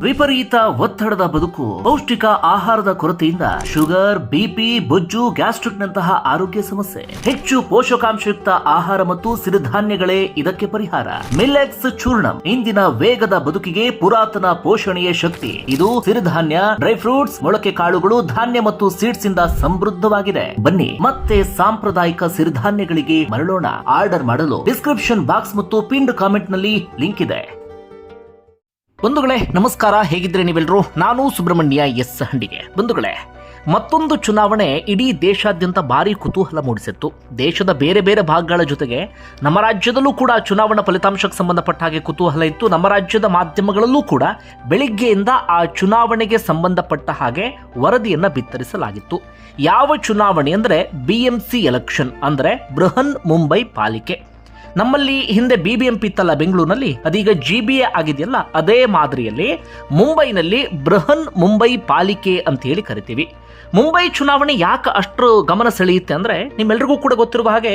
ವಿಪರೀತ ಒತ್ತಡದ ಬದುಕು, ಪೌಷ್ಟಿಕ ಆಹಾರದ ಕೊರತೆಯಿಂದ ಶುಗರ್, ಬಿಪಿ, ಬೊಜ್ಜು, ಗ್ಯಾಸ್ಟ್ರಿಕ್ ನಂತಹ ಆರೋಗ್ಯ ಸಮಸ್ಯೆ. ಹೆಚ್ಚು ಪೋಷಕಾಂಶಯುಕ್ತ ಆಹಾರ ಮತ್ತು ಸಿರಿಧಾನ್ಯಗಳೇ ಇದಕ್ಕೆ ಪರಿಹಾರ. ಮಿಲ್ಲೆಟ್ಸ್ ಚೂರ್ಣಂ ಇಂದಿನ ವೇಗದ ಬದುಕಿಗೆ ಪುರಾತನ ಪೋಷಣೆಯ ಶಕ್ತಿ. ಇದು ಸಿರಿಧಾನ್ಯ, ಡ್ರೈ ಫ್ರೂಟ್ಸ್, ಮೊಳಕೆ ಕಾಳುಗಳು, ಧಾನ್ಯ ಮತ್ತು ಸೀಡ್ಸ್ ಇಂದ ಸಮೃದ್ಧವಾಗಿದೆ. ಬನ್ನಿ ಮತ್ತೆ ಸಾಂಪ್ರದಾಯಿಕ ಸಿರಿಧಾನ್ಯಗಳಿಗೆ ಮರಳೋಣ. ಆರ್ಡರ್ ಮಾಡಲು ಡಿಸ್ಕ್ರಿಪ್ಷನ್ ಬಾಕ್ಸ್ ಮತ್ತು ಪಿನ್ಡ್ ಕಾಮೆಂಟ್ ನಲ್ಲಿ ಲಿಂಕ್ ಇದೆ. ಬಂಧುಗಳೇ ನಮಸ್ಕಾರ, ಹೇಗಿದ್ರೆ ನೀವೆಲ್ಲರೂ? ನಾನು ಸುಬ್ರಹ್ಮಣ್ಯ ಎಸ್ ಹಂಡಿಗೆ. ಬಂಧುಗಳೇ, ಮತ್ತೊಂದು ಚುನಾವಣೆ ಇಡೀ ದೇಶಾದ್ಯಂತ ಭಾರಿ ಕುತೂಹಲ ಮೂಡಿಸಿತ್ತು. ದೇಶದ ಬೇರೆ ಬೇರೆ ಭಾಗಗಳ ಜೊತೆಗೆ ನಮ್ಮ ರಾಜ್ಯದಲ್ಲೂ ಕೂಡ ಚುನಾವಣಾ ಫಲಿತಾಂಶಕ್ಕೆ ಸಂಬಂಧಪಟ್ಟ ಹಾಗೆ ಕುತೂಹಲ ಇತ್ತು. ನಮ್ಮ ರಾಜ್ಯದ ಮಾಧ್ಯಮಗಳಲ್ಲೂ ಕೂಡ ಬೆಳಿಗ್ಗೆಯಿಂದ ಆ ಚುನಾವಣೆಗೆ ಸಂಬಂಧಪಟ್ಟ ಹಾಗೆ ವರದಿಯನ್ನ ಬಿತ್ತರಿಸಲಾಗಿತ್ತು. ಯಾವ ಚುನಾವಣೆ ಅಂದರೆ BMC ಎಲೆಕ್ಷನ್, ಅಂದರೆ ಬೃಹನ್ ಮುಂಬೈ ಪಾಲಿಕೆ. ನಮ್ಮಲ್ಲಿ ಹಿಂದೆ BBMP ಇತ್ತಲ್ಲ ಬೆಂಗಳೂರಿನಲ್ಲಿ, ಅದೀಗ GBA ಆಗಿದೆಯಲ್ಲ, ಅದೇ ಮಾದರಿಯಲ್ಲಿ ಮುಂಬೈನಲ್ಲಿ ಬೃಹನ್ ಮುಂಬೈ ಪಾಲಿಕೆ ಅಂತ ಹೇಳಿ ಕರಿತೀವಿ. ಮುಂಬೈ ಚುನಾವಣೆ ಯಾಕೆ ಅಷ್ಟು ಗಮನ ಸೆಳೆಯುತ್ತೆ ಅಂದರೆ, ನಿಮ್ಮೆಲ್ರಿಗೂ ಕೂಡ ಗೊತ್ತಿರುವ ಹಾಗೆ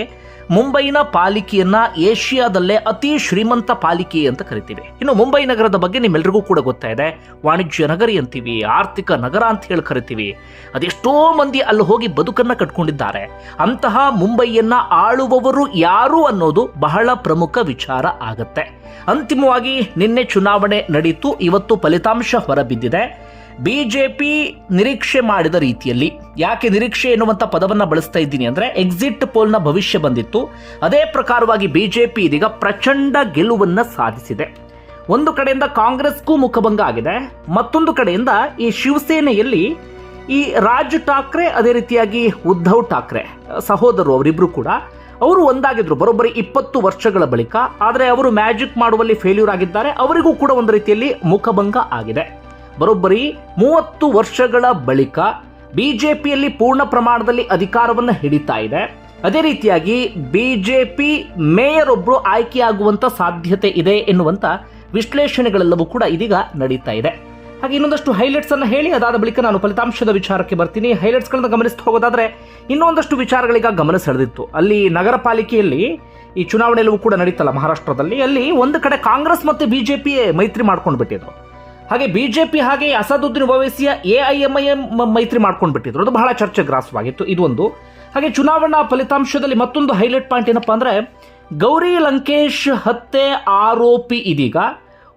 ಮುಂಬೈನ ಪಾಲಿಕೆಯನ್ನ ಏಷ್ಯಾದಲ್ಲೇ ಅತಿ ಶ್ರೀಮಂತ ಪಾಲಿಕೆ ಅಂತ ಕರಿತೀವಿ. ಇನ್ನು ಮುಂಬೈ ನಗರದ ಬಗ್ಗೆ ನಿಮ್ಮೆಲ್ರಿಗೂ ಕೂಡ ಗೊತ್ತಾ ಇದೆ. ವಾಣಿಜ್ಯ ನಗರಿ ಅಂತೀವಿ, ಆರ್ಥಿಕ ನಗರ ಅಂತ ಹೇಳಿ ಕರಿತೀವಿ. ಅದೆಷ್ಟೋ ಮಂದಿ ಅಲ್ಲಿ ಹೋಗಿ ಬದುಕನ್ನ ಕಟ್ಕೊಂಡಿದ್ದಾರೆ. ಅಂತಹ ಮುಂಬೈಯನ್ನ ಆಳುವವರು ಯಾರು ಅನ್ನೋದು ಬಹಳ ಪ್ರಮುಖ ವಿಚಾರ ಆಗತ್ತೆ. ಅಂತಿಮವಾಗಿ ನಿನ್ನೆ ಚುನಾವಣೆ ನಡೀತು. ಇವತ್ತು ಫಲಿತಾಂಶ ಹೊರಬಿದ್ದಿದೆ. ಬಿಜೆಪಿ ನಿರೀಕ್ಷೆ ಮಾಡಿದ ರೀತಿಯಲ್ಲಿ, ಯಾಕೆ ನಿರೀಕ್ಷೆ ಎನ್ನುವಂತ ಪದವನ್ನ ಬಳಸ್ತಾ ಇದ್ದೀನಿ ಅಂದ್ರೆ, ಎಕ್ಸಿಟ್ ಪೋಲ್ನ ಭವಿಷ್ಯ ಬಂದಿತ್ತು. ಅದೇ ಪ್ರಕಾರವಾಗಿ ಬಿಜೆಪಿ ಇದೀಗ ಪ್ರಚಂಡ ಗೆಲುವನ್ನ ಸಾಧಿಸಿದೆ. ಒಂದು ಕಡೆಯಿಂದ ಕಾಂಗ್ರೆಸ್ಗೂ ಮುಖಭಂಗ ಆಗಿದೆ, ಮತ್ತೊಂದು ಕಡೆಯಿಂದ ಈ ಶಿವಸೇನೆಯಲ್ಲಿ ಈ ರಾಜ್ ಠಾಕ್ರೆ, ಅದೇ ರೀತಿಯಾಗಿ ಉದ್ಧವ್ ಠಾಕ್ರೆ ಸಹೋದರರು ಅವರಿಬ್ರು ಕೂಡ ಅವರು ಒಂದಾಗಿದ್ರು ಬರೋಬ್ಬರಿ 20 ವರ್ಷಗಳ ಬಳಿಕ. ಆದರೆ ಅವರು ಮ್ಯಾಜಿಕ್ ಮಾಡುವಲ್ಲಿ ಫೇಲ್ಯೂರ್ ಆಗಿದ್ದಾರೆ. ಅವರಿಗೂ ಕೂಡ ಒಂದು ರೀತಿಯಲ್ಲಿ ಮುಖಭಂಗ ಆಗಿದೆ. ಬರೋಬ್ಬರಿ 30 ವರ್ಷಗಳ ಬಳಿಕ ಬಿಜೆಪಿಯಲ್ಲಿ ಪೂರ್ಣ ಪ್ರಮಾಣದಲ್ಲಿ ಅಧಿಕಾರವನ್ನು ಹಿಡಿತಾ ಇದೆ. ಅದೇ ರೀತಿಯಾಗಿ ಬಿಜೆಪಿ ಮೇಯರ್ ಒಬ್ರು ಆಯ್ಕೆಯಾಗುವಂತ ಸಾಧ್ಯತೆ ಇದೆ ಎನ್ನುವಂತ ವಿಶ್ಲೇಷಣೆಗಳೆಲ್ಲವೂ ಕೂಡ ಇದೀಗ ನಡೀತಾ ಇದೆ. ಹಾಗೆ ಇನ್ನೊಂದಷ್ಟು ಹೈಲೈಟ್ಸ್ ಅನ್ನ ಹೇಳಿ ಅದಾದ ಬಳಿಕ ನಾನು ಫಲಿತಾಂಶದ ವಿಚಾರಕ್ಕೆ ಬರ್ತೀನಿ. ಹೈಲೈಟ್ಸ್ ಗಳನ್ನ ಗಮನಿಸ್ತಾ ಹೋಗೋದಾದ್ರೆ, ಇನ್ನೊಂದಷ್ಟು ವಿಚಾರಗಳೀಗ ಗಮನ ಸೆಳೆದಿತ್ತು. ಅಲ್ಲಿ ನಗರ ಪಾಲಿಕೆಯಲ್ಲಿ ಈ ಚುನಾವಣೆಯಲ್ಲೂ ಕೂಡ ನಡೀತಲ್ಲ ಮಹಾರಾಷ್ಟ್ರದಲ್ಲಿ, ಅಲ್ಲಿ ಒಂದು ಕಡೆ ಕಾಂಗ್ರೆಸ್ ಮತ್ತೆ ಬಿಜೆಪಿ ಮೈತ್ರಿ ಮಾಡ್ಕೊಂಡು ಬಿಟ್ಟಿದ್ರು. ಹಾಗೆ ಬಿಜೆಪಿ ಹಾಗೆ ಅಸದುದ್ದೀನ್ ಓವೈಸಿಯ AIMIM ಮೈತ್ರಿ ಮಾಡ್ಕೊಂಡು ಬಿಟ್ಟಿದ್ರು. ಅದು ಬಹಳ ಚರ್ಚೆ ಗ್ರಾಸವಾಗಿತ್ತು. ಇದು ಒಂದು. ಹಾಗೆ ಚುನಾವಣಾ ಫಲಿತಾಂಶದಲ್ಲಿ ಮತ್ತೊಂದು ಹೈಲೈಟ್ ಪಾಯಿಂಟ್ ಏನಪ್ಪಾ ಅಂದ್ರೆ, ಗೌರಿ ಲಂಕೇಶ್ ಹತ್ಯೆ ಆರೋಪಿ ಇದೀಗ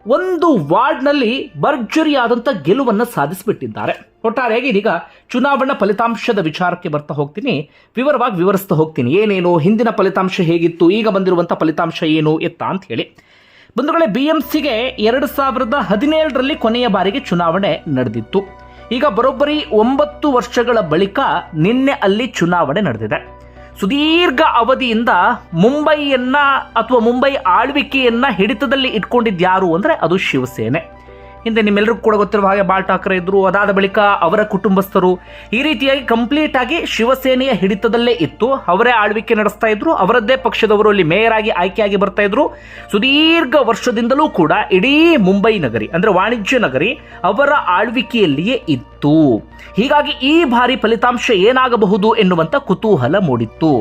ಒಂದು ವಾರ್ಡ್ನಲ್ಲಿ ಭರ್ಜರಿಯಾದಂಥ ಗೆಲುವನ್ನು ಸಾಧಿಸಿಬಿಟ್ಟಿದ್ದಾರೆ. ಒಟ್ಟಾರೆಯಾಗಿ ಇದೀಗ ಚುನಾವಣಾ ಫಲಿತಾಂಶದ ವಿಚಾರಕ್ಕೆ ಬರ್ತಾ ಹೋಗ್ತೀನಿ, ವಿವರವಾಗಿ ವಿವರಿಸ್ತಾ ಹೋಗ್ತೀನಿ. ಏನೇನು ಹಿಂದಿನ ಫಲಿತಾಂಶ ಹೇಗಿತ್ತು, ಈಗ ಬಂದಿರುವಂಥ ಫಲಿತಾಂಶ ಏನು ಎತ್ತ ಅಂತ ಹೇಳಿ. ಬಂಧುಗಳೇ, BMCಗೆ 2017ರಲ್ಲಿ ಕೊನೆಯ ಬಾರಿಗೆ ಚುನಾವಣೆ ನಡೆದಿತ್ತು. ಈಗ ಬರೋಬ್ಬರಿ 9 ವರ್ಷಗಳ ಬಳಿಕ ನಿನ್ನೆ ಅಲ್ಲಿ ಚುನಾವಣೆ ನಡೆದಿದೆ. ಸುದೀರ್ಘ ಅವಧಿಯಿಂದ ಮುಂಬೈಯನ್ನ ಅಥವಾ ಮುಂಬೈ ಆಳ್ವಿಕೆಯನ್ನ ಹಿಡಿತದಲ್ಲಿ ಇಟ್ಕೊಂಡಿದ್ಯಾರು ಅಂದ್ರೆ ಅದು ಶಿವಸೇನೆ. ಹಿಂದೆ ನಿಮ್ಮೆಲ್ಲರಿಗೂ ಕೂಡ ಗೊತ್ತಿರುವ ಹಾಗೆ ಬಾಳ್ ಠಾಕ್ರೆ ಇದ್ರು, ಅದಾದ ಬಳಿಕ ಅವರ ಕುಟುಂಬಸ್ಥರು, ಈ ರೀತಿಯಾಗಿ ಕಂಪ್ಲೀಟ್ ಆಗಿ ಶಿವಸೇನೆಯ ಹಿಡಿತದಲ್ಲೇ ಇತ್ತು. ಅವರೇ ಆಳ್ವಿಕೆ ನಡೆಸ್ತಾ ಇದ್ರು. ಅವರದ್ದೇ ಪಕ್ಷದವರು ಅಲ್ಲಿ ಮೇಯರ್ ಆಗಿ ಆಯ್ಕೆಯಾಗಿ ಬರ್ತಾ ಇದ್ರು. ಸುದೀರ್ಘ ವರ್ಷದಿಂದಲೂ ಕೂಡ ಇಡೀ ಮುಂಬೈ ನಗರಿ ಅಂದ್ರೆ ವಾಣಿಜ್ಯ ನಗರಿ ಅವರ ಆಳ್ವಿಕೆಯಲ್ಲಿಯೇ ಇತ್ತು. ಹೀಗಾಗಿ ಈ ಬಾರಿ ಫಲಿತಾಂಶ ಏನಾಗಬಹುದು ಎನ್ನುವಂತ ಕುತೂಹಲ ಮೂಡಿತ್ತು.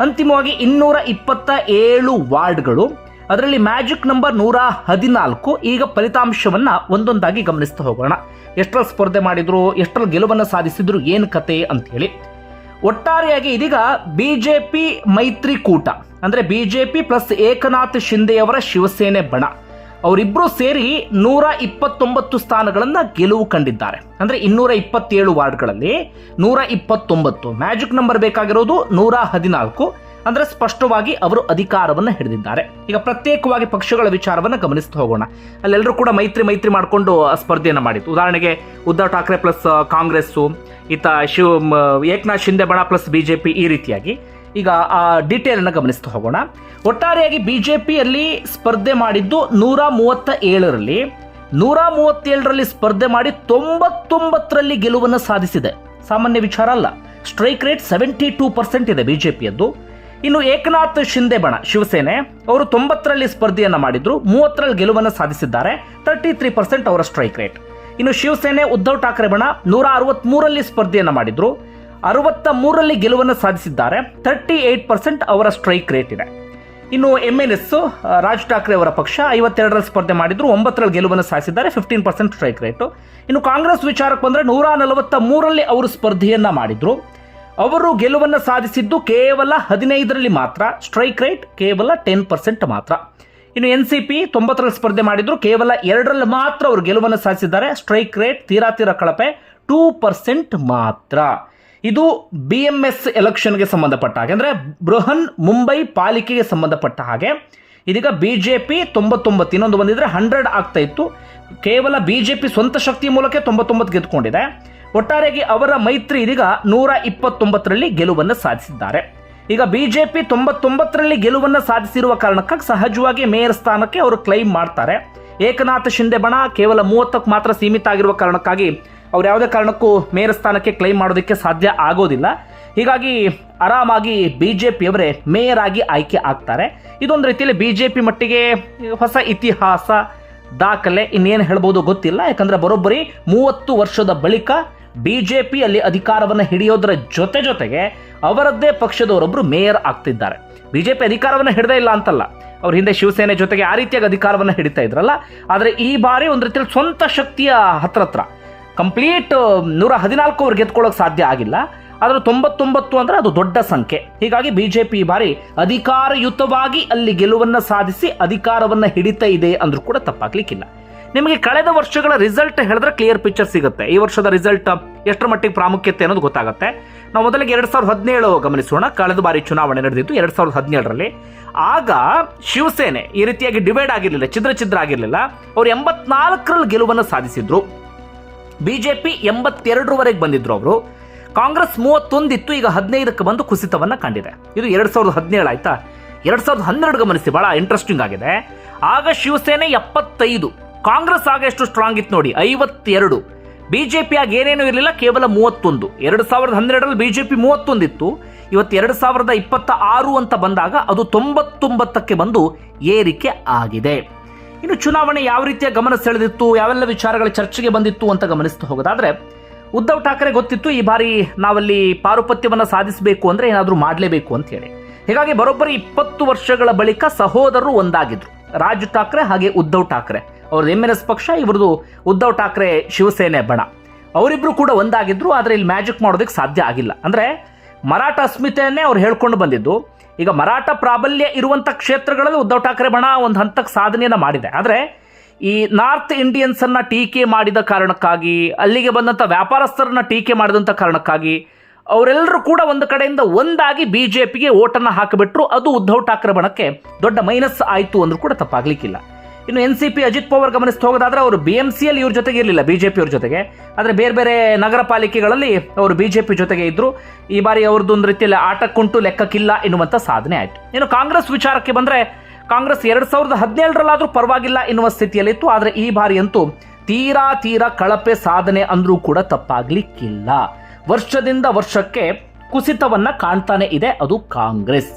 ಅಂತಿಮವಾಗಿ 227 ವಾರ್ಡ್ಗಳು, ಅದರಲ್ಲಿ ಮ್ಯಾಜಿಕ್ ನಂಬರ್ 114. ಈಗ ಫಲಿತಾಂಶವನ್ನ ಒಂದೊಂದಾಗಿ ಗಮನಿಸ್ತಾ ಹೋಗೋಣ. ಎಷ್ಟರಲ್ಲಿ ಸ್ಪರ್ಧೆ ಮಾಡಿದ್ರು, ಎಷ್ಟರಲ್ಲಿ ಗೆಲುವನ್ನು ಸಾಧಿಸಿದ್ರು, ಏನು ಕತೆ ಅಂತ ಹೇಳಿ. ಒಟ್ಟಾರೆಯಾಗಿ ಇದೀಗ ಬಿಜೆಪಿ ಮೈತ್ರಿಕೂಟ ಅಂದ್ರೆ ಬಿಜೆಪಿ ಪ್ಲಸ್ ಏಕನಾಥ್ ಶಿಂದೆಯವರ ಶಿವಸೇನೆ ಬಣ, ಅವರಿಬ್ರು ಸೇರಿ 129 ಸ್ಥಾನಗಳನ್ನ ಗೆಲುವು ಕಂಡಿದ್ದಾರೆ. ಅಂದ್ರೆ 227 ವಾರ್ಡ್ಗಳಲ್ಲಿ 129. ಮ್ಯಾಜಿಕ್ ನಂಬರ್ ಬೇಕಾಗಿರೋದು 114. ಅಂದ್ರೆ ಸ್ಪಷ್ಟವಾಗಿ ಅವರು ಅಧಿಕಾರವನ್ನು ಹಿಡಿದಿದ್ದಾರೆ. ಈಗ ಪ್ರತ್ಯೇಕವಾಗಿ ಪಕ್ಷಗಳ ವಿಚಾರವನ್ನು ಗಮನಿಸ್ತಾ ಹೋಗೋಣ. ಅಲ್ಲೆಲ್ಲರೂ ಕೂಡ ಮೈತ್ರಿ ಮಾಡಿಕೊಂಡು ಸ್ಪರ್ಧೆಯನ್ನು ಮಾಡಿತ್ತು. ಉದಾಹರಣೆಗೆ ಉದ್ಧವ್ ಠಾಕ್ರೆ ಪ್ಲಸ್ ಕಾಂಗ್ರೆಸ್ಸು, ಏಕನಾಥ್ ಶಿಂದೆ ಬಣ ಪ್ಲಸ್ ಬಿಜೆಪಿ, ಈ ರೀತಿಯಾಗಿ ಈಗ ಆ ಡೀಟೇಲ್ ಅನ್ನು ಗಮನಿಸ್ತಾ ಹೋಗೋಣ. ಒಟ್ಟಾರೆಯಾಗಿ ಬಿಜೆಪಿಯಲ್ಲಿ ಸ್ಪರ್ಧೆ ಮಾಡಿದ್ದು 137ರಲ್ಲಿ 137ರಲ್ಲಿ ಸ್ಪರ್ಧೆ ಮಾಡಿ 99ರಲ್ಲಿ ಗೆಲುವನ್ನು ಸಾಧಿಸಿದೆ. ಸಾಮಾನ್ಯ ವಿಚಾರ ಅಲ್ಲ. ಸ್ಟ್ರೈಕ್ ರೇಟ್ 72% ಇದೆ ಬಿಜೆಪಿಯದ್ದು. ಇನ್ನು ಏಕನಾಥ್ ಶಿಂದೆ ಬಣ ಶಿವಸೇನೆ, ಅವರು 90ರಲ್ಲಿ ಸ್ಪರ್ಧೆಯನ್ನ ಮಾಡಿದ್ರು, 30ರಲ್ಲಿ ಗೆಲುವನ್ನು ಸಾಧಿಸಿದ್ದಾರೆ. 33% ಅವರ ಸ್ಟ್ರೈಕ್ ರೇಟ್. ಇನ್ನು ಶಿವಸೇನೆ ಉದ್ಧವ್ ಠಾಕ್ರೆ ಬಣ 163ರಲ್ಲಿ ಸ್ಪರ್ಧೆಯನ್ನ ಮಾಡಿದ್ರು, 63ರಲ್ಲಿ ಗೆಲುವನ್ನು ಸಾಧಿಸಿದ್ದಾರೆ. 38% ಅವರ ಸ್ಟ್ರೈಕ್ ರೇಟ್ ಇದೆ. ಇನ್ನು MNS ರಾಜ್ ಠಾಕ್ರೆ ಅವರ ಪಕ್ಷ 52ರಲ್ಲಿ ಸ್ಪರ್ಧೆ ಮಾಡಿದ್ರು, 9ರಲ್ಲಿ ಗೆಲುವನ್ನು ಸಾಧಿಸಿದ್ದಾರೆ, 15% ಸ್ಟ್ರೈಕ್ ರೇಟು. ಇನ್ನು ಕಾಂಗ್ರೆಸ್ ವಿಚಾರಕ್ಕೆ ಬಂದರೆ 143ರಲ್ಲಿ ಅವರು ಸ್ಪರ್ಧೆಯನ್ನ ಮಾಡಿದ್ರು, ಅವರು ಗೆಲುವನ್ನು ಸಾಧಿಸಿದ್ದು ಕೇವಲ 15ರಲ್ಲಿ ಮಾತ್ರ, ಸ್ಟ್ರೈಕ್ ರೇಟ್ ಕೇವಲ 10% ಮಾತ್ರ. ಇನ್ನು NCP 90ರಲ್ಲಿ ಸ್ಪರ್ಧೆ ಮಾಡಿದ್ರು, ಕೇವಲ 2ರಲ್ಲಿ ಮಾತ್ರ ಅವರು ಗೆಲುವನ್ನು ಸಾಧಿಸಿದ್ದಾರೆ, ಸ್ಟ್ರೈಕ್ ರೇಟ್ ತೀರಾ ಕಳಪೆ 2% ಮಾತ್ರ. ಇದು BMS ಎಲೆಕ್ಷನ್ಗೆ ಸಂಬಂಧಪಟ್ಟ ಹಾಗೆ, ಅಂದರೆ ಬೃಹನ್ ಮುಂಬೈ ಪಾಲಿಕೆಗೆ ಸಂಬಂಧಪಟ್ಟ ಹಾಗೆ. ಇದೀಗ BJP 99, ಇನ್ನೊಂದು ಬಂದಿದ್ರೆ 100 ಆಗ್ತಾ ಇತ್ತು. ಕೇವಲ BJP ಸ್ವಂತ ಶಕ್ತಿ ಮೂಲಕ 99 ಗೆದ್ದುಕೊಂಡಿದೆ. ಒಟ್ಟಾರೆಯಾಗಿ ಅವರ ಮೈತ್ರಿ ಇದೀಗ 129ರಲ್ಲಿ ಗೆಲುವನ್ನು ಸಾಧಿಸಿದ್ದಾರೆ. ಈಗ BJP 99ರಲ್ಲಿ ಗೆಲುವನ್ನು ಸಾಧಿಸಿರುವ ಕಾರಣಕ್ಕಾಗಿ ಸಹಜವಾಗಿ ಮೇಯರ್ ಸ್ಥಾನಕ್ಕೆ ಅವರು ಕ್ಲೈಮ್ ಮಾಡ್ತಾರೆ. ಏಕನಾಥ್ ಶಿಂದೆ ಬಣ ಕೇವಲ 30ಕ್ಕೆ ಮಾತ್ರ ಸೀಮಿತ ಆಗಿರುವ ಕಾರಣಕ್ಕಾಗಿ ಅವ್ರು ಯಾವುದೇ ಕಾರಣಕ್ಕೂ ಮೇಯರ್ ಸ್ಥಾನಕ್ಕೆ ಕ್ಲೈಮ್ ಮಾಡೋದಕ್ಕೆ ಸಾಧ್ಯ ಆಗೋದಿಲ್ಲ. ಹೀಗಾಗಿ ಆರಾಮಾಗಿ BJP ಅವರೇ ಮೇಯರ್ ಆಗಿ ಆಯ್ಕೆ ಆಗ್ತಾರೆ. ಇದೊಂದು ರೀತಿಯಲ್ಲಿ BJP ಮಟ್ಟಿಗೆ ಹೊಸ ಇತಿಹಾಸ, ದಾಖಲೆ, ಇನ್ನೇನು ಹೇಳ್ಬೋದು ಗೊತ್ತಿಲ್ಲ. ಯಾಕಂದರೆ ಬರೋಬ್ಬರಿ 30 ವರ್ಷದ ಬಳಿಕ BJP ಅಲ್ಲಿ ಅಧಿಕಾರವನ್ನು ಹಿಡಿಯೋದರ ಜೊತೆಗೆ ಅವರದ್ದೇ ಪಕ್ಷದವರೊಬ್ಬರು ಮೇಯರ್ ಆಗ್ತಿದ್ದಾರೆ. BJP ಅಧಿಕಾರವನ್ನು ಹಿಡಿದೇ ಇಲ್ಲ ಅಂತಲ್ಲ, ಅವ್ರ ಹಿಂದೆ ಶಿವಸೇನೆ ಜೊತೆಗೆ ಆ ರೀತಿಯಾಗಿ ಅಧಿಕಾರವನ್ನು ಹಿಡಿತಾ ಇದ್ರಲ್ಲ. ಆದರೆ ಈ ಬಾರಿ ಒಂದು ರೀತಿಯಲ್ಲಿ ಸ್ವಂತ ಶಕ್ತಿಯ ಹತ್ರ ಕಂಪ್ಲೀಟ್ 114 ಅವ್ರು ಗೆದ್ಕೊಳ್ಳೋಕೆ ಸಾಧ್ಯ ಆಗಿಲ್ಲ. ಆದರೆ 99 ಅಂದರೆ ಅದು ದೊಡ್ಡ ಸಂಖ್ಯೆ. ಹೀಗಾಗಿ BJP ಈ ಬಾರಿ ಅಧಿಕಾರಯುತವಾಗಿ ಅಲ್ಲಿ ಗೆಲುವನ್ನು ಸಾಧಿಸಿ ಅಧಿಕಾರವನ್ನು ಹಿಡಿತಾ ಇದೆ ಅಂದ್ರೂ ಕೂಡ ತಪ್ಪಾಗ್ಲಿಕ್ಕಿಲ್ಲ. ನಿಮಗೆ ಕಳೆದ ವರ್ಷಗಳ ರಿಸಲ್ಟ್ ಹೇಳಿದ್ರೆ ಕ್ಲಿಯರ್ ಪಿಕ್ಚರ್ ಸಿಗುತ್ತೆ. ಈ ವರ್ಷದ ರಿಸಲ್ಟ್ ಎಷ್ಟರ ಮಟ್ಟಿಗೆ ಪ್ರಾಮುಖ್ಯತೆ ಅನ್ನೋದು ಗೊತ್ತಾಗುತ್ತೆ. ನಾವು ಮೊದಲಿಗೆ 2017 ಗಮನಿಸೋಣ. ಕಳೆದ ಬಾರಿ ಚುನಾವಣೆ ನಡೆದಿತ್ತು 2017ರಲ್ಲಿ. ಆಗ ಶಿವಸೇನೆ ಈ ರೀತಿಯಾಗಿ ಡಿವೈಡ್ ಆಗಿರಲಿಲ್ಲ, ಛಿದ್ರ ಆಗಿರಲಿಲ್ಲ. ಅವರು 84ರಲ್ಲಿ ಗೆಲುವನ್ನು ಸಾಧಿಸಿದ್ರು. BJP 82ರವರೆಗೆ ಬಂದಿದ್ರು ಅವರು. ಕಾಂಗ್ರೆಸ್ 31 ಇತ್ತು, ಈಗ 15ಕ್ಕೆ ಬಂದು ಕುಸಿತವನ್ನ ಕಂಡಿದೆ. ಇದು 2017 ಆಯ್ತಾ. 2012 ಗಮನಿಸಿ, ಬಹಳ ಇಂಟ್ರೆಸ್ಟಿಂಗ್ ಆಗಿದೆ. ಆಗ ಶಿವಸೇನೆ 75, ಕಾಂಗ್ರೆಸ್ ಆಗ ಎಷ್ಟು ಸ್ಟ್ರಾಂಗ್ ಇತ್ತು ನೋಡಿ, 52. BJP ಆಗ ಏನೇನು ಇರಲಿಲ್ಲ, ಕೇವಲ 31. 2012ರಲ್ಲಿ BJP 31 ಇತ್ತು. ಇವತ್ತು 2026 ಅಂತ ಬಂದಾಗ ಅದು 99ಕ್ಕೆ ಬಂದು ಏರಿಕೆ ಆಗಿದೆ. ಇನ್ನು ಚುನಾವಣೆ ಯಾವ ರೀತಿಯ ಗಮನ ಸೆಳೆದಿತ್ತು, ಯಾವೆಲ್ಲ ವಿಚಾರಗಳ ಚರ್ಚೆಗೆ ಬಂದಿತ್ತು ಅಂತ ಗಮನಿಸ್ತಾ ಹೋಗೋದಾದ್ರೆ, ಉದ್ಧವ್ ಠಾಕ್ರೆ ಗೊತ್ತಿತ್ತು ಈ ಬಾರಿ ನಾವಲ್ಲಿ ಪಾರುಪತ್ಯವನ್ನು ಸಾಧಿಸಬೇಕು ಅಂದ್ರೆ ಏನಾದರೂ ಮಾಡಲೇಬೇಕು ಅಂತ ಹೇಳಿ. ಹೀಗಾಗಿ ಬರೋಬ್ಬರಿ 20 ವರ್ಷಗಳ ಬಳಿಕ ಸಹೋದರರು ಒಂದಾಗಿದ್ರು, ರಾಜ್ ಠಾಕ್ರೆ ಹಾಗೆ ಉದ್ಧವ್ ಠಾಕ್ರೆ. ಅವ್ರದ್ದು MNS ಪಕ್ಷ, ಇವ್ರದ್ದು ಉದ್ಧವ್ ಠಾಕ್ರೆ ಶಿವಸೇನೆ ಬಣ. ಅವರಿಬ್ರು ಕೂಡ ಒಂದಾಗಿದ್ರು. ಆದರೆ ಇಲ್ಲಿ ಮ್ಯಾಜಿಕ್ ಮಾಡೋದಕ್ಕೆ ಸಾಧ್ಯ ಆಗಿಲ್ಲ. ಅಂದ್ರೆ ಮರಾಠ ಅಸ್ಮಿತೆಯನ್ನೇ ಅವ್ರು ಹೇಳ್ಕೊಂಡು ಬಂದಿದ್ದು. ಈಗ ಮರಾಠ ಪ್ರಾಬಲ್ಯ ಇರುವಂಥ ಕ್ಷೇತ್ರಗಳಲ್ಲಿ ಉದ್ಧವ್ ಠಾಕ್ರೆ ಬಣ ಒಂದು ಹಂತಕ್ಕೆ ಸಾಧನೆಯನ್ನು ಮಾಡಿದೆ. ಆದರೆ ಈ ನಾರ್ತ್ ಇಂಡಿಯನ್ಸ್ ಅನ್ನ ಟೀಕೆ ಮಾಡಿದ ಕಾರಣಕ್ಕಾಗಿ, ಅಲ್ಲಿಗೆ ಬಂದಂಥ ವ್ಯಾಪಾರಸ್ಥರನ್ನ ಟೀಕೆ ಮಾಡಿದಂಥ ಕಾರಣಕ್ಕಾಗಿ ಅವರೆಲ್ಲರೂ ಕೂಡ ಒಂದು ಕಡೆಯಿಂದ ಒಂದಾಗಿ BJPಗೆ ಓಟನ್ನು ಹಾಕಿಬಿಟ್ರು. ಅದು ಉದ್ಧವ್ ಠಾಕ್ರೆ ಬಣಕ್ಕೆ ದೊಡ್ಡ ಮೈನಸ್ ಆಯಿತು ಅಂದ್ರೂ ಕೂಡ ತಪ್ಪಾಗ್ಲಿಕ್ಕಿಲ್ಲ. ಇನ್ನು NCP ಅಜಿತ್ ಪವಾರ್ ಗಮನಿಸ್ತಾ ಹೋಗೋದಾದ್ರೆ, ಅವರು BMCಯಲ್ಲಿ ಇವ್ರ ಜೊತೆಗೆ ಇರಲಿಲ್ಲ, BJP ಅವ್ರ ಜೊತೆಗೆ. ಆದರೆ ಬೇರೆ ಬೇರೆ ನಗರ ಪಾಲಿಕೆಗಳಲ್ಲಿ ಅವರು BJP ಜೊತೆಗೆ ಇದ್ರು. ಈ ಬಾರಿ ಅವ್ರದ್ದು ಒಂದು ರೀತಿಯಲ್ಲಿ ಆಟಕ್ಕುಂಟು ಲೆಕ್ಕಕ್ಕಿಲ್ಲ ಎನ್ನುವಂಥ ಸಾಧನೆ ಆಯಿತು. ಇನ್ನು ಕಾಂಗ್ರೆಸ್ ವಿಚಾರಕ್ಕೆ ಬಂದರೆ, ಕಾಂಗ್ರೆಸ್ 2017ರಲ್ಲಾದರೂ ಪರವಾಗಿಲ್ಲ ಎನ್ನುವ ಸ್ಥಿತಿಯಲ್ಲಿತ್ತು. ಆದರೆ ಈ ಬಾರಿ ಅಂತೂ ತೀರಾ ಕಳಪೆ ಸಾಧನೆ ಅಂದ್ರೂ ಕೂಡ ತಪ್ಪಾಗ್ಲಿಕ್ಕಿಲ್ಲ. ವರ್ಷದಿಂದ ವರ್ಷಕ್ಕೆ ಕುಸಿತವನ್ನ ಕಾಣ್ತಾನೆ ಇದೆ ಅದು ಕಾಂಗ್ರೆಸ್.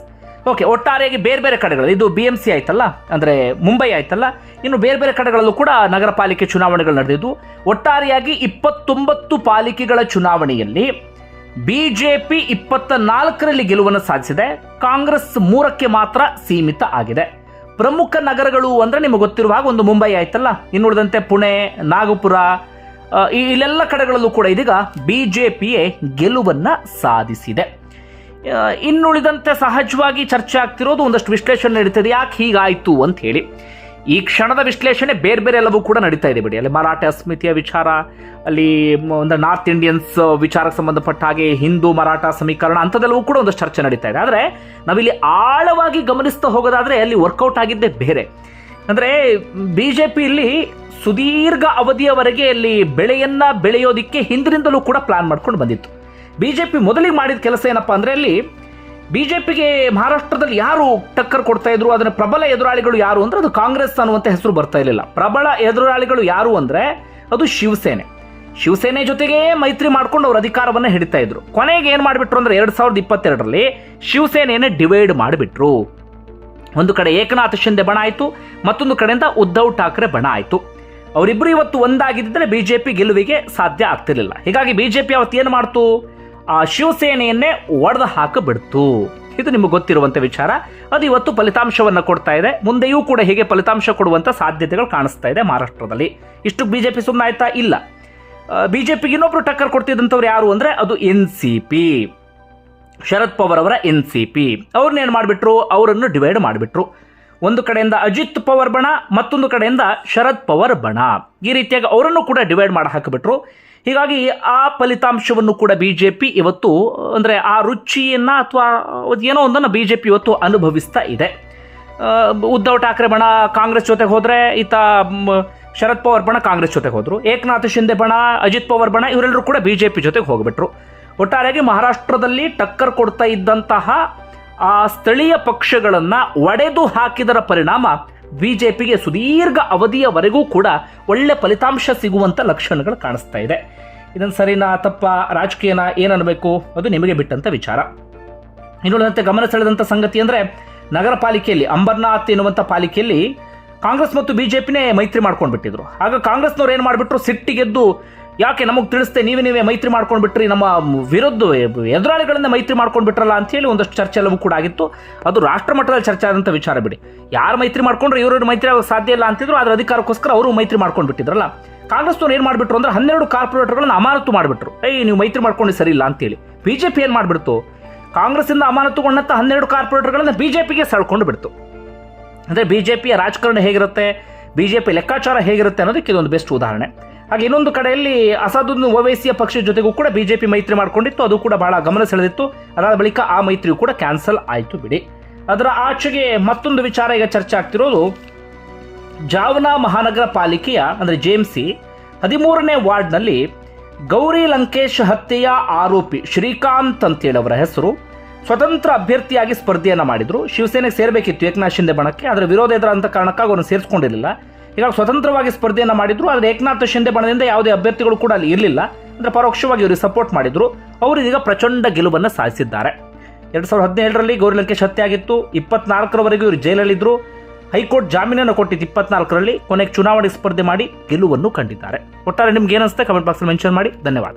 ಓಕೆ, ಒಟ್ಟಾರೆಯಾಗಿ ಬೇರೆ ಬೇರೆ ಕಡೆಗಳು, ಇದು BMC ಆಯ್ತಲ್ಲ, ಅಂದರೆ ಮುಂಬೈ ಆಯ್ತಲ್ಲ, ಇನ್ನು ಬೇರೆ ಬೇರೆ ಕಡೆಗಳಲ್ಲೂ ಕೂಡ ನಗರ ಪಾಲಿಕೆ ಚುನಾವಣೆಗಳು ನಡೆದಿದ್ದು. ಒಟ್ಟಾರೆಯಾಗಿ 29 ಪಾಲಿಕೆಗಳ ಚುನಾವಣೆಯಲ್ಲಿ BJP 24ರಲ್ಲಿ ಗೆಲುವನ್ನು ಸಾಧಿಸಿದೆ, ಕಾಂಗ್ರೆಸ್ 3ಕ್ಕೆ ಮಾತ್ರ ಸೀಮಿತ ಆಗಿದೆ. ಪ್ರಮುಖ ನಗರಗಳು ಅಂದರೆ ನಿಮಗೆ ಗೊತ್ತಿರುವ ಹಾಗೆ ಒಂದು ಮುಂಬೈ ಆಯ್ತಲ್ಲ, ಇನ್ನುಳಿದಂತೆ ಪುಣೆ, ನಾಗಪುರ, ಇಲ್ಲೆಲ್ಲ ಕಡೆಗಳಲ್ಲೂ ಕೂಡ ಇದೀಗ BJPಯೇ ಗೆಲುವನ್ನ ಸಾಧಿಸಿದೆ. ಇನ್ನುಳಿದಂತೆ ಸಹಜವಾಗಿ ಚರ್ಚೆ ಆಗ್ತಿರೋದು, ಒಂದಷ್ಟು ವಿಶ್ಲೇಷಣೆ ನಡೀತದೆ, ಯಾಕೆ ಹೀಗಾಯಿತು ಅಂತ ಹೇಳಿ. ಈ ಕ್ಷಣದ ವಿಶ್ಲೇಷಣೆ ಬೇರೆ ಬೇರೆ ಎಲ್ಲವೂ ಕೂಡ ನಡೀತಾ ಇದೆ ಬಿಡಿ. ಅಲ್ಲಿ ಮರಾಠ ಅಸ್ಮಿತೆಯ ವಿಚಾರ, ಅಲ್ಲಿ ಒಂದು ನಾರ್ತ್ ಇಂಡಿಯನ್ಸ್ ವಿಚಾರಕ್ಕೆ ಸಂಬಂಧಪಟ್ಟ ಹಾಗೆ ಹಿಂದೂ ಮರಾಠ ಸಮೀಕರಣ, ಅಂಥದ್ದೆಲ್ಲವೂ ಕೂಡ ಒಂದಷ್ಟು ಚರ್ಚೆ ನಡೀತಾ ಇದೆ. ಆದರೆ ನಾವಿಲ್ಲಿ ಆಳವಾಗಿ ಗಮನಿಸ್ತಾ ಹೋಗೋದಾದ್ರೆ ಅಲ್ಲಿ ವರ್ಕೌಟ್ ಆಗಿದ್ದೇ ಬೇರೆ. ಅಂದರೆ BJP ಇಲ್ಲಿ ಸುದೀರ್ಘ ಅವಧಿಯವರೆಗೆ ಅಲ್ಲಿ ಬೆಳೆಯನ್ನ ಬೆಳೆಯೋದಿಕ್ಕೆ ಹಿಂದಿನಿಂದಲೂ ಕೂಡ ಪ್ಲಾನ್ ಮಾಡ್ಕೊಂಡು ಬಂದಿತ್ತು. BJP ಮೊದಲಿಗೆ ಮಾಡಿದ ಕೆಲಸ ಏನಪ್ಪಾ ಅಂದರೆ, ಅಲ್ಲಿ BJPಗೆ ಮಹಾರಾಷ್ಟ್ರದಲ್ಲಿ ಯಾರು ಟಕ್ಕರ್ ಕೊಡ್ತಾ ಇದ್ರು, ಅದನ್ನ ಪ್ರಬಲ ಎದುರಾಳಿಗಳು ಯಾರು ಅಂದ್ರೆ ಅದು ಕಾಂಗ್ರೆಸ್ ಅನ್ನುವಂಥ ಹೆಸರು ಬರ್ತಾ ಇರಲಿಲ್ಲ. ಪ್ರಬಲ ಎದುರಾಳಿಗಳು ಯಾರು ಅಂದ್ರೆ ಅದು ಶಿವಸೇನೆ ಜೊತೆಗೆ ಮೈತ್ರಿ ಮಾಡ್ಕೊಂಡು ಅವ್ರ ಅಧಿಕಾರವನ್ನ ಹಿಡಿತಾ ಇದ್ರು. ಕೊನೆಗೆ ಏನ್ ಮಾಡಿಬಿಟ್ರು ಅಂದ್ರೆ 2022ರಲ್ಲಿ ಶಿವಸೇನೆಯನ್ನೇ ಡಿವೈಡ್ ಮಾಡಿಬಿಟ್ರು. ಒಂದು ಕಡೆ ಏಕನಾಥ್ ಶಿಂದೆ ಬಣ ಆಯಿತು, ಮತ್ತೊಂದು ಕಡೆಯಿಂದ ಉದ್ಧವ್ ಠಾಕ್ರೆ ಬಣ ಆಯಿತು. ಅವರಿಬ್ಬರು ಇವತ್ತು ಒಂದಾಗಿದ್ದರೆ BJP ಗೆಲುವಿಗೆ ಸಾಧ್ಯ ಆಗ್ತಿರ್ಲಿಲ್ಲ. ಹೀಗಾಗಿ BJP ಅವತ್ತು ಏನು ಮಾಡ್ತು, ಆ ಶಿವಸೇನೆಯನ್ನೇ ಒಡೆದು ಹಾಕಿಬಿಡ್ತು. ಇದು ನಿಮಗೆ ಗೊತ್ತಿರುವಂಥ ವಿಚಾರ. ಅದು ಇವತ್ತು ಫಲಿತಾಂಶವನ್ನು ಕೊಡ್ತಾ ಇದೆ. ಮುಂದೆಯೂ ಕೂಡ ಹೀಗೆ ಫಲಿತಾಂಶ ಕೊಡುವಂಥ ಸಾಧ್ಯತೆಗಳು ಕಾಣಿಸ್ತಾ ಇದೆ ಮಹಾರಾಷ್ಟ್ರದಲ್ಲಿ. ಇಷ್ಟು ಬಿಜೆಪಿ ಸುಮ್ಮನೆ ಆಯ್ತಾ? ಇಲ್ಲ. ಬಿಜೆಪಿಗೆ ಇನ್ನೊಬ್ರು ಟಕ್ಕರ್ ಕೊಡ್ತಿದ್ದಂಥವ್ರು ಯಾರು ಅಂದರೆ ಅದು NCP, ಶರದ್ ಪವಾರ್ ಅವರ NCP. ಅವ್ರನ್ನೇನು ಮಾಡಿಬಿಟ್ರು, ಅವರನ್ನು ಡಿವೈಡ್ ಮಾಡಿಬಿಟ್ರು. ಒಂದು ಕಡೆಯಿಂದ ಅಜಿತ್ ಪವಾರ್ ಬಣ, ಮತ್ತೊಂದು ಕಡೆಯಿಂದ ಶರದ್ ಪವಾರ್ ಬಣ. ಈ ರೀತಿಯಾಗಿ ಅವರನ್ನು ಕೂಡ ಡಿವೈಡ್ ಮಾಡಿ ಹಾಕಿಬಿಟ್ರು. ಹೀಗಾಗಿ ಆ ಫಲಿತಾಂಶವನ್ನು ಕೂಡ ಬಿಜೆಪಿ ಇವತ್ತು ಅಂದರೆ ಆ ರುಚಿಯನ್ನು ಅಥವಾ ಏನೋ ಒಂದನ್ನು ಬಿಜೆಪಿ ಇವತ್ತು ಅನುಭವಿಸ್ತಾ ಇದೆ. ಉದ್ಧವ್ ಠಾಕ್ರೆ ಬಣ ಕಾಂಗ್ರೆಸ್ ಜೊತೆಗೆ ಹೋದರೆ, ಈತ ಶರದ್ ಪವಾರ್ ಬಣ ಕಾಂಗ್ರೆಸ್ ಜೊತೆಗೆ ಹೋದರು. ಏಕನಾಥ್ ಶಿಂದೆ ಬಣ, ಅಜಿತ್ ಪವಾರ್ ಬಣ ಇವರೆಲ್ಲರೂ ಕೂಡ ಬಿಜೆಪಿ ಜೊತೆಗೆ ಹೋಗಿಬಿಟ್ರು. ಒಟ್ಟಾರೆಯಾಗಿ ಮಹಾರಾಷ್ಟ್ರದಲ್ಲಿ ಟಕ್ಕರ್ ಕೊಡ್ತಾ ಇದ್ದಂತಹ ಆ ಸ್ಥಳೀಯ ಪಕ್ಷಗಳನ್ನು ಒಡೆದು ಹಾಕಿದರ ಪರಿಣಾಮ ಬಿಜೆಪಿಗೆ ಸುದೀರ್ಘ ಅವಧಿಯವರೆಗೂ ಕೂಡ ಒಳ್ಳೆ ಫಲಿತಾಂಶ ಸಿಗುವಂಥ ಲಕ್ಷಣಗಳು ಕಾಣಿಸ್ತಾ ಇದೆ. ಇದನ್ನು ಸರಿನಾ ತಪ್ಪ, ರಾಜಕೀಯನ ಏನನ್ನಬೇಕು ಅದು ನಿಮಗೆ ಬಿಟ್ಟಂಥ ವಿಚಾರ. ಇನ್ನುಳಿದಂತೆ ಗಮನ ಸೆಳೆದಂಥ ಸಂಗತಿ ಅಂದರೆ, ನಗರ ಪಾಲಿಕೆಯಲ್ಲಿ ಅಂಬರ್ನಾಥ್ ಎನ್ನುವಂಥ ಪಾಲಿಕೆಯಲ್ಲಿ ಕಾಂಗ್ರೆಸ್ ಮತ್ತು ಬಿಜೆಪಿನೇ ಮೈತ್ರಿ ಮಾಡ್ಕೊಂಡು ಬಿಟ್ಟಿದ್ರು. ಆಗ ಕಾಂಗ್ರೆಸ್ನವ್ರು ಏನು ಮಾಡಿಬಿಟ್ರು, ಸಿಟ್ಟಿಗೆದ್ದು ಯಾಕೆ ನಮಗೆ ತಿಳಿಸ್ತೆ, ನೀವೇ ಮೈತ್ರಿ ಮಾಡ್ಕೊಂಡು ಬಿಟ್ರಿ, ನಮ್ಮ ವಿರುದ್ಧ ಎದುರಾಳಿಗಳಿಂದ ಮೈತ್ರಿ ಮಾಡ್ಕೊಂಡು ಬಿಟ್ರಲ್ಲ ಅಂತೇಳಿ ಒಂದಷ್ಟು ಚರ್ಚೆ ಎಲ್ಲವೂ ಕೂಡ ಆಗಿತ್ತು. ಅದು ರಾಷ್ಟ್ರ ಮಟ್ಟದಲ್ಲಿ ಚರ್ಚೆ ಆದಂಥ ವಿಚಾರ ಬಿಡಿ. ಯಾರು ಮೈತ್ರಿ ಮಾಡ್ಕೊಂಡ್ರೆ ಇವರು ಮೈತ್ರಿ ಆಗೋಕ್ಕೆ ಸಾಧ್ಯ ಇಲ್ಲ ಅಂತಿದ್ರು. ಅದರ ಅಧಿಕಾರಕ್ಕೋಸ್ಕರ ಅವರು ಮೈತ್ರಿ ಮಾಡ್ಕೊಂಡು ಬಿಟ್ಟಿದ್ರಲ್ಲ. ಕಾಂಗ್ರೆಸ್ನವ್ರು ಏನು ಮಾಡಿಬಿಟ್ರು ಅಂದರೆ 12 ಕಾರ್ಪೊರೇಟರ್ಗಳನ್ನು ಅಮಾನತು ಮಾಡಿಬಿಟ್ರು. ನೀವು ಮೈತ್ರಿ ಮಾಡ್ಕೊಂಡು ಸರಿ ಇಲ್ಲ ಅಂತೇಳಿ. ಬಿಜೆಪಿ ಏನು ಮಾಡಿಬಿಡ್ತು, ಕಾಂಗ್ರೆಸ್ಸಿಂದ ಅಮಾನತುಗೊಂಡಂಥ 12 ಕಾರ್ಪೊರೇಟರ್ಗಳನ್ನು ಬಿಜೆಪಿಗೆ ಸೆಳ್ಕೊಂಡು ಬಿಡ್ತು. ಅಂದರೆ ಬಿಜೆಪಿಯ ರಾಜಕಾರಣ ಹೇಗಿರುತ್ತೆ, ಬಿಜೆಪಿ ಲೆಕ್ಕಾಚಾರ ಹೇಗಿರುತ್ತೆ ಅನ್ನೋದಕ್ಕೆ ಇದೊಂದು ಬೆಸ್ಟ್ ಉದಾಹರಣೆ. ಹಾಗೆ ಇನ್ನೊಂದು ಕಡೆಯಲ್ಲಿ ಅಸಾದುದ್ದೀನ್ ಓವೈಸಿಯ ಪಕ್ಷದ ಜೊತೆಗೂ ಕೂಡ ಬಿಜೆಪಿ ಮೈತ್ರಿ ಮಾಡ್ಕೊಂಡಿತ್ತು. ಅದು ಕೂಡ ಬಹಳ ಗಮನ ಸೆಳೆದಿತ್ತು. ಅದಾದ ಬಳಿಕ ಆ ಮೈತ್ರಿಯು ಕೂಡ ಕ್ಯಾನ್ಸಲ್ ಆಯಿತು ಬಿಡಿ. ಅದರ ಆಚೆಗೆ ಮತ್ತೊಂದು ವಿಚಾರ ಈಗ ಚರ್ಚೆ ಆಗ್ತಿರೋದು, ಜಾವನಾ ಮಹಾನಗರ ಪಾಲಿಕೆಯ ಅಂದರೆ JMC 13ನೇ ವಾರ್ಡ್ನಲ್ಲಿ ಗೌರಿ ಲಂಕೇಶ್ ಹತ್ಯೆಯ ಆರೋಪಿ ಶ್ರೀಕಾಂತ್ ಅಂತೇಳಿ ಅವರ ಹೆಸರು ಸ್ವತಂತ್ರ ಅಭ್ಯರ್ಥಿಯಾಗಿ ಸ್ಪರ್ಧೆಯನ್ನು ಮಾಡಿದ್ರು. ಶಿವಸೇನೆಗೆ ಸೇರಬೇಕಿತ್ತು ಏಕನಾಥ್ ಶಿಂದೆ ಬಣಕ್ಕೆ, ಅದರ ವಿರೋಧ ಎದುರ ಅಂತ ಕಾರಣಕ್ಕಾಗಿ ಅವರನ್ನು ಸೇರಿಸ್ಕೊಂಡಿರಲಿಲ್ಲ. ಹೀಗಾಗಿ ಸ್ವತಂತ್ರವಾಗಿ ಸ್ಪರ್ಧೆಯನ್ನು ಮಾಡಿದ್ರು. ಆದರೆ ಏಕನಾಥ್ ಶಿಂದೆ ಬಣದಿಂದ ಯಾವುದೇ ಅಭ್ಯರ್ಥಿಗಳು ಕೂಡ ಅಲ್ಲಿ ಇರಲಿಲ್ಲ. ಅಂದರೆ ಪರೋಕ್ಷವಾಗಿ ಇವರಿಗೆ ಸಪೋರ್ಟ್ ಮಾಡಿದ್ರು. ಅವರು ಇದೀಗ ಪ್ರಚಂಡ ಗೆಲುವನ್ನು ಸಾಧಿಸಿದ್ದಾರೆ. 2017ರಲ್ಲಿ ಗೌರಿ ಲಂಕೇಶ್ ಹತ್ಯೆ ಆಗಿತ್ತು. 24ರವರೆಗೂ ಇವರು ಜೈಲಲ್ಲಿದ್ದರು. ಹೈಕೋರ್ಟ್ ಜಾಮೀನನ್ನು ಕೊಟ್ಟಿದ್ದು 24ರಲ್ಲಿ. ಕೊನೆಗೆ ಚುನಾವಣೆಗೆ ಸ್ಪರ್ಧೆ ಮಾಡಿ ಗೆಲುವನ್ನು ಕಂಡಿದ್ದಾರೆ. ಒಟ್ಟಾರೆ ನಿಮ್ಗೆ ಏನಿಸುತ್ತೆ ಕಮೆಂಟ್ ಬಾಕ್ಸಲ್ಲಿ ಮೆನ್ಷನ್ ಮಾಡಿ. ಧನ್ಯವಾದ.